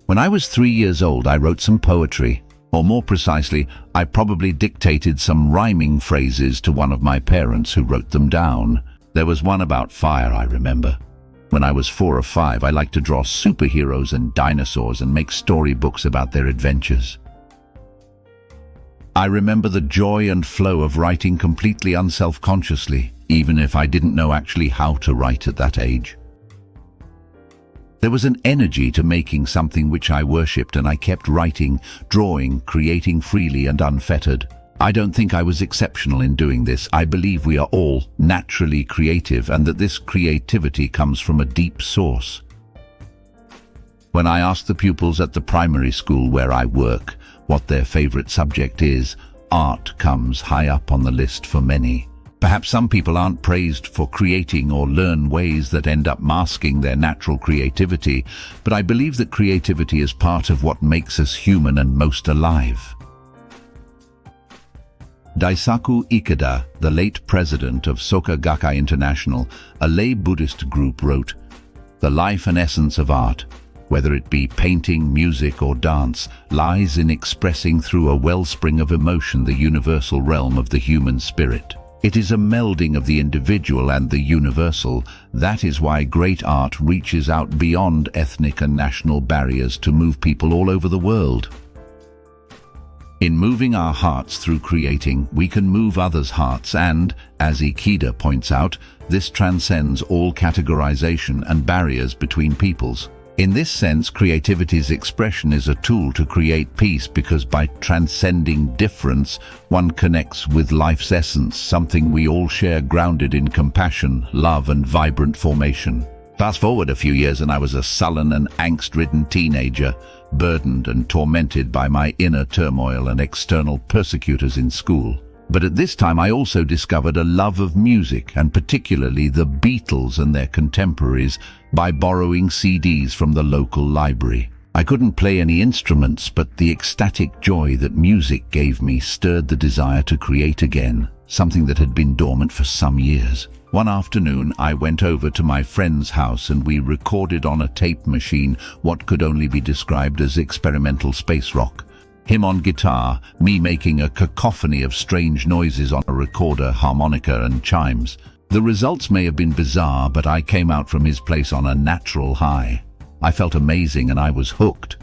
When I was 3 years old, I wrote some poetry. Or more precisely, I probably dictated some rhyming phrases to one of my parents who wrote them down. There was one about fire, I remember. When I was 4 or 5, I liked to draw superheroes and dinosaurs and make storybooks about their adventures. I remember the joy and flow of writing completely unself-consciously, even if I didn't know actually how to write at that age. There was an energy to making something which I worshipped, and I kept writing, drawing, creating freely and unfettered. I don't think I was exceptional in doing this. I believe we are all naturally creative and that this creativity comes from a deep source. When I ask the pupils at the primary school where I work what their favorite subject is, art comes high up on the list for many. Perhaps some people aren't praised for creating or learn ways that end up masking their natural creativity, but I believe that creativity is part of what makes us human and most alive. Daisaku Ikeda, the late president of Soka Gakkai International, a lay Buddhist group, wrote, "The life and essence of art, whether it be painting, music, or dance, lies in expressing through a wellspring of emotion the universal realm of the human spirit. It is a melding of the individual and the universal. That is why great art reaches out beyond ethnic and national barriers to move people all over the world. In moving our hearts through creating, we can move others' hearts and, as Ikeda points out, this transcends all categorization and barriers between peoples. In this sense, creativity's expression is a tool to create peace because by transcending difference, one connects with life's essence, something we all share grounded in compassion, love and vibrant formation." Fast forward a few years and I was a sullen and angst-ridden teenager, burdened and tormented by my inner turmoil and external persecutors in school. But at this time I also discovered a love of music, and particularly the Beatles and their contemporaries, by borrowing CDs from the local library. I couldn't play any instruments, but the ecstatic joy that music gave me stirred the desire to create again, something that had been dormant for some years. One afternoon, I went over to my friend's house and we recorded on a tape machine what could only be described as experimental space rock. Him on guitar, me making a cacophony of strange noises on a recorder, harmonica and chimes. The results may have been bizarre, but I came out from his place on a natural high. I felt amazing and I was hooked.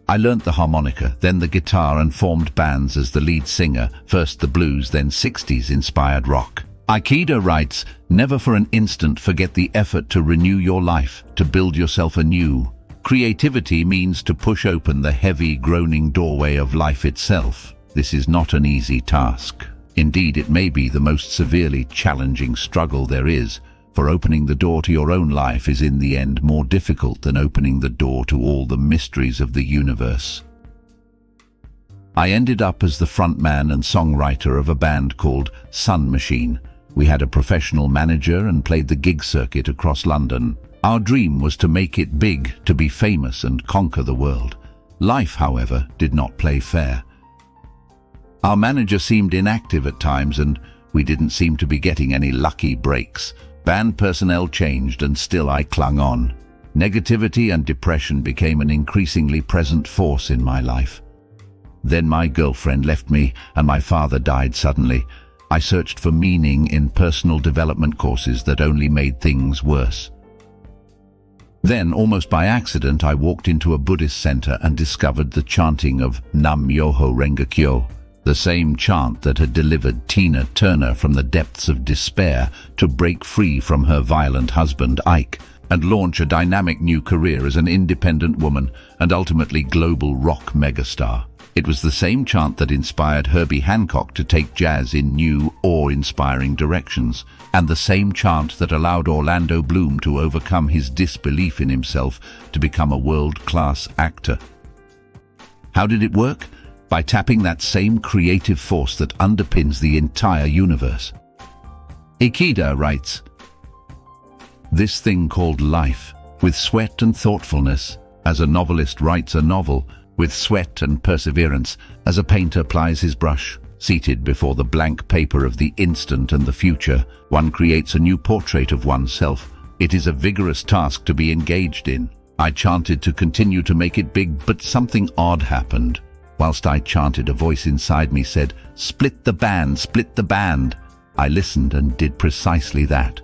I learnt the harmonica, then the guitar, and formed bands as the lead singer, first the blues, then 60s-inspired rock. Ikeda writes, "Never for an instant forget the effort to renew your life, to build yourself anew. Creativity means to push open the heavy, groaning doorway of life itself. This is not an easy task. Indeed, it may be the most severely challenging struggle there is, for opening the door to your own life is in the end more difficult than opening the door to all the mysteries of the universe." I ended up as the frontman and songwriter of a band called Sun Machine. We had a professional manager and played the gig circuit across London. Our dream was to make it big, to be famous and conquer the world. Life, however, did not play fair. Our manager seemed inactive at times and we didn't seem to be getting any lucky breaks. Band personnel changed and still I clung on. Negativity and depression became an increasingly present force in my life. Then my girlfriend left me and my father died suddenly. I searched for meaning in personal development courses that only made things worse. Then, almost by accident, I walked into a Buddhist center and discovered the chanting of Nam Myoho Renge Kyo, the same chant that had delivered Tina Turner from the depths of despair to break free from her violent husband, Ike, and launch a dynamic new career as an independent woman and ultimately global rock megastar. It was the same chant that inspired Herbie Hancock to take jazz in new, awe-inspiring directions, and the same chant that allowed Orlando Bloom to overcome his disbelief in himself to become a world-class actor. How did it work? By tapping that same creative force that underpins the entire universe. Ikeda writes, "This thing called life, with sweat and thoughtfulness, as a novelist writes a novel, with sweat and perseverance, as a painter plies his brush, seated before the blank paper of the instant and the future, one creates a new portrait of oneself. It is a vigorous task to be engaged in. I chanted to continue to make it big, but something odd happened. Whilst I chanted, a voice inside me said, "Split the band, split the band." I listened and did precisely that.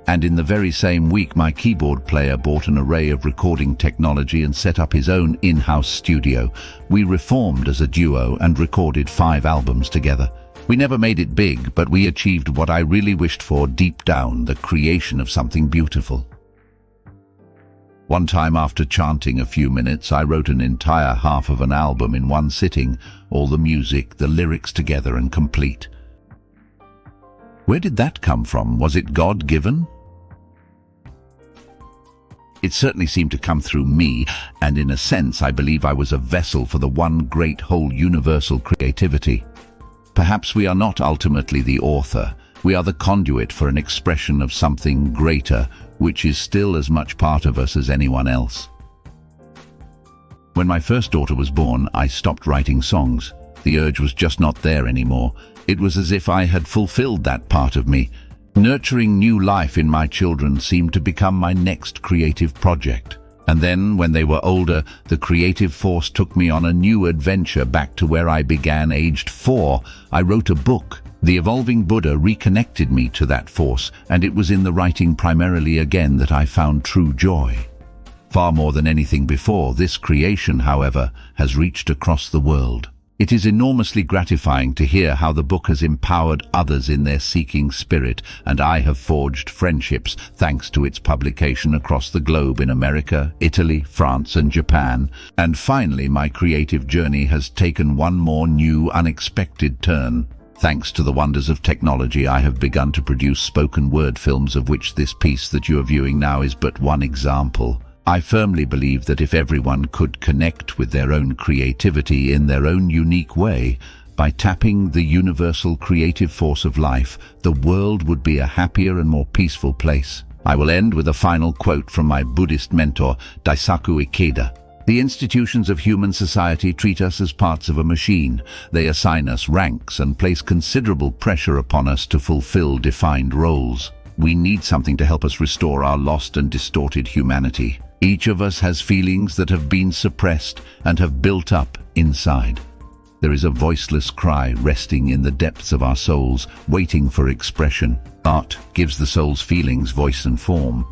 And in the very same week, my keyboard player bought an array of recording technology and set up his own in-house studio. We reformed as a duo and recorded 5 albums together. We never made it big, but we achieved what I really wished for deep down, the creation of something beautiful. One time, after chanting a few minutes, I wrote an entire half of an album in one sitting, all the music, the lyrics together and complete. Where did that come from? Was it God-given? It certainly seemed to come through me, and in a sense I believe I was a vessel for the one great whole universal creativity. Perhaps we are not ultimately the author. We are the conduit for an expression of something greater, which is still as much part of us as anyone else. When my first daughter was born, I stopped writing songs. The urge was just not there anymore. It was as if I had fulfilled that part of me. Nurturing new life in my children seemed to become my next creative project. And then, when they were older, the creative force took me on a new adventure back to where I began aged 4. I wrote a book. The Evolving Buddha reconnected me to that force, and it was in the writing primarily again that I found true joy. Far more than anything before, this creation, however, has reached across the world. It is enormously gratifying to hear how the book has empowered others in their seeking spirit, and I have forged friendships thanks to its publication across the globe in America, Italy, France, and Japan. And finally, my creative journey has taken one more new, unexpected turn. Thanks to the wonders of technology, I have begun to produce spoken word films, of which this piece that you are viewing now is but one example. I firmly believe that if everyone could connect with their own creativity in their own unique way, by tapping the universal creative force of life, the world would be a happier and more peaceful place. I will end with a final quote from my Buddhist mentor, Daisaku Ikeda. "The institutions of human society treat us as parts of a machine. They assign us ranks and place considerable pressure upon us to fulfill defined roles. We need something to help us restore our lost and distorted humanity. Each of us has feelings that have been suppressed and have built up inside. There is a voiceless cry resting in the depths of our souls, waiting for expression. Art gives the soul's feelings voice and form.